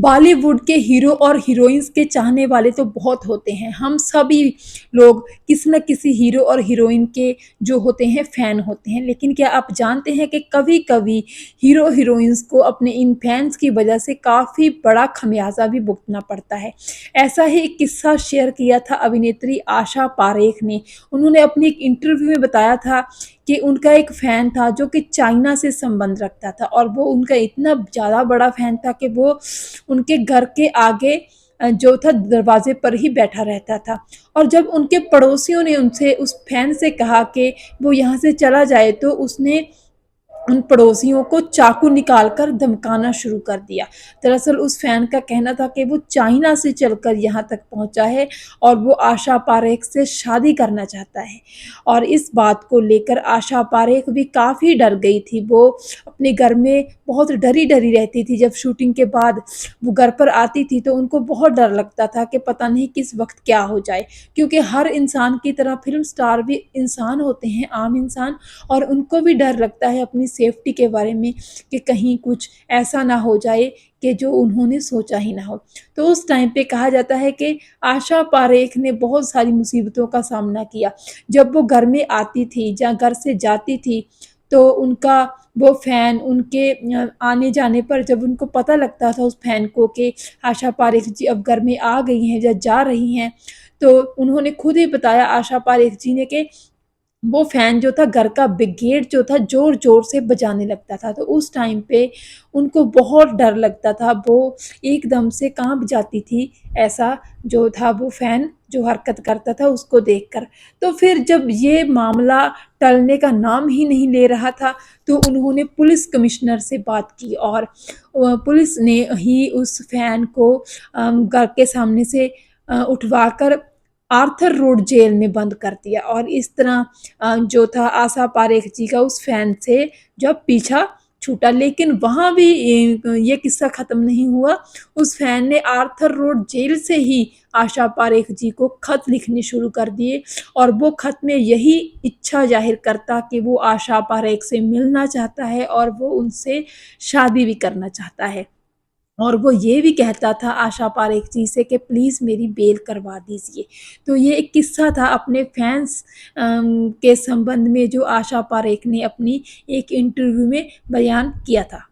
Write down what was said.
बॉलीवुड के हीरो और हीरोइंस के चाहने वाले तो बहुत होते हैं। हम सभी लोग किसी न किसी हीरो और हीरोइन के जो होते हैं फैन होते हैं। लेकिन क्या आप जानते हैं कि कभी-कभी हीरो हीरोइंस को अपने इन फैन्स की वजह से काफ़ी बड़ा खमियाज़ा भी भुगतना पड़ता है। ऐसा ही एक किस्सा शेयर किया था अभिनेत्री आशा पारेख ने। उन्होंने अपनी एक इंटरव्यू में बताया था कि उनका एक फ़ैन था जो कि चाइना से संबंध रखता था और वो उनका इतना ज़्यादा बड़ा फ़ैन था कि वो उनके घर के आगे जो था दरवाजे पर ही बैठा रहता था। और जब उनके पड़ोसियों ने उनसे उस फ़ैन से कहा कि वो यहाँ से चला जाए, तो उसने उन पड़ोसियों को चाकू निकाल कर धमकाना शुरू कर दिया। दरअसल उस फ़ैन का कहना था कि वो चाइना से चलकर यहाँ तक पहुँचा है और वो आशा पारेख से शादी करना चाहता है। और इस बात को लेकर आशा पारेख भी काफ़ी डर गई थी। वो अपने घर में बहुत डरी-डरी रहती थी। जब शूटिंग के बाद वो घर पर आती थी तो उनको बहुत डर लगता था कि पता नहीं किस वक़्त क्या हो जाए। क्योंकि हर इंसान की तरह फ़िल्म स्टार भी इंसान होते हैं, आम इंसान, और उनको भी डर लगता है अपनी सेफ्टी के बारे में कि कहीं कुछ ऐसा ना हो जाए कि जो उन्होंने सोचा ही ना हो। तो उस टाइम पे कहा जाता है कि आशा पारेख ने बहुत सारी मुसीबतों का सामना किया। जब वो घर में आती थी या घर से जाती थी, तो उनका वो फ़ैन उनके आने-जाने पर जब उनको पता लगता था उस फ़ैन को कि आशा पारेख जी अब घर में आ गई हैं या जा रही हैं, तो उन्होंने खुद ही बताया आशा पारेख जी ने कि वो फ़ैन जो था घर का गेट जो था ज़ोर-ज़ोर से बजाने लगता था। तो उस टाइम पे उनको बहुत डर लगता था, वो एकदम से काँप जाती थी, ऐसा जो था वो फ़ैन जो हरकत करता था उसको देखकर। तो फिर जब ये मामला टलने का नाम ही नहीं ले रहा था, तो उन्होंने पुलिस कमिश्नर से बात की और पुलिस ने ही उस फ़ैन को घर के सामने से उठवाकर आर्थर रोड जेल में बंद कर दिया। और इस तरह जो था आशा पारेख जी का उस फ़ैन से जब पीछा छूटा। लेकिन वहाँ भी ये किस्सा ख़त्म नहीं हुआ। उस फ़ैन ने आर्थर रोड जेल से ही आशा पारेख जी को खत लिखने शुरू कर दिए और वो खत में यही इच्छा ज़ाहिर करता कि वो आशा पारेख से मिलना चाहता है और वो उनसे शादी भी करना चाहता है। और वो ये भी कहता था आशा पारेख जी से कि प्लीज़ मेरी बेल करवा दीजिए। तो ये एक किस्सा था अपने फैन्स के संबंध में जो आशा पारेख ने अपनी एक इंटरव्यू में बयान किया था।